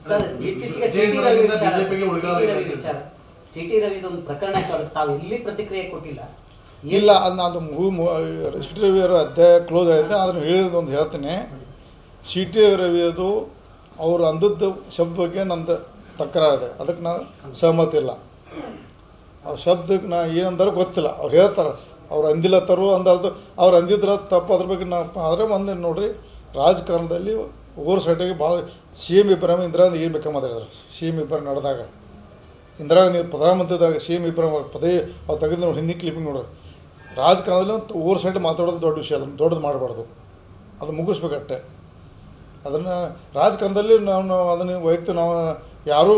Sir ಇತ್ತೀಚೆಗೆ city ರವಿದೊಂದು ಪ್ರಕರಣ ತಾವು ಇಲ್ಲಿ ಪ್ರತಿಕ್ರಿಯೆ ಕೊಟ್ಟಿಲ್ಲ. ಇಲ್ಲ, ಅದು ಸಿಟಿ ರವಿ ಅವರ ಅಧ್ಯಾಯ ಕ್ಲೋಸ್ ಆಗಿದೆ. ಅದನ್ನು ಹೇಳಿದ ಒಂದು ಹೇಳ್ತೀನಿ. ಸಿಟಿ ರವಿಯದು ಅವರು ಅಂದದ್ದು ಶಬ್ದ ಬಗ್ಗೆ ನಂದು ತಕರಾರಿದೆ, ಅದಕ್ಕೆ ನಾನು ಸಹಮತಿ ಇಲ್ಲ. ಅವ್ರ ಶಬ್ದಕ್ಕೆ ನಾ ಏನಂದಾರು ಗೊತ್ತಿಲ್ಲ. ಅವ್ರು ಹೇಳ್ತಾರೆ ಅವ್ರು ಅಂದಿಲ್ಲತ್ತಾರು ಅಂದಾರ್ದು, ಅವ್ರು ಅಂದಿದ್ರೆ ತಪ್ಪು. ಅದ್ರ ಬಗ್ಗೆ ನಾವು ಆದರೆ ಒಂದು ನೋಡ್ರಿ, ರಾಜಕಾರಣದಲ್ಲಿ ಓವರ್ ಸೈಟಿಗೆ ಭಾಳ CM ಇಬ್ರಾಹಿಂ ಇಂದಿರಾ ಗಾಂಧಿ ಏನು ಬೇಕಾಗಿ ಮಾತಾಡಿದ್ರು. CM ಇಬ್ರಾಹಿಂ ನಡೆದಾಗ ಇಂದಿರಾ ಗಾಂಧಿ ಪ್ರಧಾನಮಂತ್ರಿದಾಗ CM ಇಬ್ರಾಹಿಂ ಪದೇ ಅವ್ರು ತೆಗೆದು ನೋಡಿ, ಹಿಂದಿ ಕ್ಲಿಪಿಂಗ್ ನೋಡೋದು. ರಾಜಕಾರಣದಲ್ಲಿ ಓವರ್ ಸೈಡ್ ಮಾತಾಡೋದು ದೊಡ್ಡ ವಿಷಯ ಅಲ್ಲ, ದೊಡ್ಡದು ಮಾಡಬಾರ್ದು, ಅದು ಮುಗಿಸ್ಬೇಕಟ್ಟೆ. ಅದನ್ನು ರಾಜಕಾರಣದಲ್ಲಿ ನಾವು ಅದನ್ನು ವೈಯಕ್ತಿಕ ನಾವು ಯಾರೂ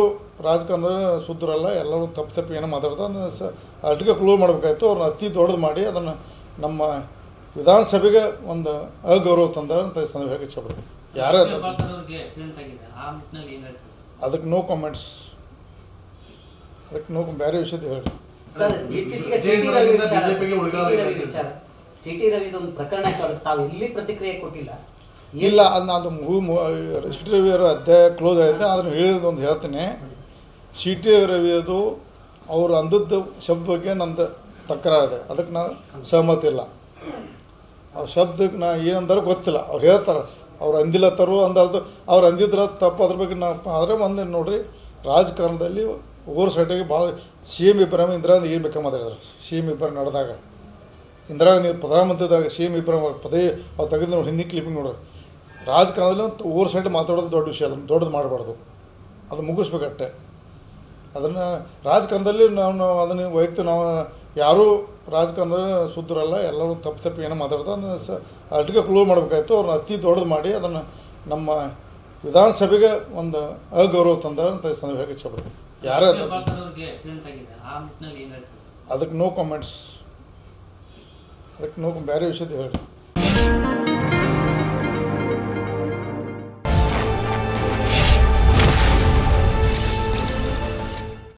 ರಾಜಕಾರಣದಲ್ಲಿ ಸುದ್ದಿರಲ್ಲ, ಎಲ್ಲರೂ ತಪ್ಪು ಏನೋ ಮಾತಾಡ್ತಾರೆ. ಅದನ್ನು ಅಲ್ಲಿಗೆ ಕ್ಲೋಸ್ ಮಾಡಬೇಕಾಯ್ತು. ಅವ್ರನ್ನ ಅತಿ ದೊಡ್ಡದು ಮಾಡಿ ಅದನ್ನು ನಮ್ಮ ವಿಧಾನಸಭೆಗೆ ಒಂದು ಅಗೌರವ ತಂದಾರ ಅಂತ ಸಂದರ್ಭಕ್ಕೆ ಇಷ್ಟಪಡ್ತೀನಿ. ಯಾರೇ ಅದಕ್ಕೆ ನೋ ಕಾಮೆಂಟ್ಸ್, ಅದಕ್ಕೆ ನೋ ಬೇರೆ ವಿಷಯದ ಹೇಳಿ. ಸರ್ ಇತ್ತೀಚೆಗೆ ಸಿಟಿ ರವಿದೊಂದು ಪ್ರಕರಣ ತಾವು ಇಲ್ಲಿ ಪ್ರತಿಕ್ರಿಯೆ ಕೊಟ್ಟಿಲ್ಲ. ಇಲ್ಲ, ಅದು ಸಿಟಿ ರವಿ ಅವರ ಅಧ್ಯಾಯ ಕ್ಲೋಸ್ ಆಗಿದೆ. ಅದನ್ನು ಹೇಳಿದ ಒಂದು ಹೇಳ್ತೀನಿ. ಸಿಟಿ ರವಿಯದು ಅವರು ಅಂದದ್ದು ಶಬ್ದ ಬಗ್ಗೆ ನಂದು ತಕರಾರಿದೆ, ಅದಕ್ಕೆ ನಾನು ಸಹಮತಿ ಇಲ್ಲ. ಅವ್ರ ಶಬ್ದಕ್ಕೆ ನಾ ಏನಂದಾರು ಗೊತ್ತಿಲ್ಲ. ಅವ್ರು ಹೇಳ್ತಾರೆ ಅವ್ರು ಅಂದಿಲ್ಲತ್ತಾರು ಅಂದಾರ್ದು, ಅವ್ರು ಅಂದಿದ್ರೆ ತಪ್ಪು. ಅದ್ರ ಬಗ್ಗೆ ನಾವು ಆದರೆ ಒಂದು ನೋಡ್ರಿ, ರಾಜಕಾರಣದಲ್ಲಿ ಓವರ್ ಸೈಟಿಗೆ ಭಾಳ CM ಇಬ್ರಾಹಿಂ ಇಂದಿರಾ ಗಾಂಧಿ ಏನು ಬೇಕಾಗಿ ಮಾತಾಡಿದ್ರು. CM ಇಬ್ರಾಹಿಂ ನಡೆದಾಗ ಇಂದಿರಾ ಗಾಂಧಿ ಪ್ರಧಾನಮಂತ್ರಿದಾಗ CM ಇಬ್ರಾಹಿಂ ಪದೇ ಅವ್ರು ತೆಗೆದು ನೋಡಿ, ಹಿಂದಿ ಕ್ಲಿಪಿಂಗ್ ನೋಡೋದು. ರಾಜಕಾರಣದಲ್ಲಿ ಓವರ್ ಸೈಡ್ ಮಾತಾಡೋದು ದೊಡ್ಡ ವಿಷಯ ಅಲ್ಲ, ದೊಡ್ಡದು ಮಾಡಬಾರ್ದು, ಅದು ಮುಗಿಸ್ಬೇಕಟ್ಟೆ. ಅದನ್ನು ರಾಜಕಾರಣದಲ್ಲಿ ನಾವು ಅದನ್ನು ವೈಯಕ್ತಿಕ ನಾವು ಯಾರೂ ರಾಜಕಾರಣದಲ್ಲಿ ಸುದ್ದಿರಲ್ಲ, ಎಲ್ಲರೂ ತಪ್ಪು ಏನೋ ಮಾತಾಡ್ತಾರೆ. ಅದನ್ನು ಅಲ್ಲಿಗೆ ಕ್ಲೋಸ್ ಮಾಡಬೇಕಾಯ್ತು. ಅವ್ರನ್ನ ಅತಿ ದೊಡ್ಡದು ಮಾಡಿ ಅದನ್ನು ನಮ್ಮ ವಿಧಾನಸಭೆಗೆ ಒಂದು ಅಗೌರವ ತಂದಾರ ಅಂತ ಸಂದರ್ಭಕ್ಕೆ ಇಷ್ಟಪಡ್ತೀನಿ. ಯಾರೇ ಅದಕ್ಕೆ ನೋ ಕಾಮೆಂಟ್ಸ್, ಅದಕ್ಕೆ ನೋ ಬೇರೆ ವಿಷಯದ ಹೇಳಿ.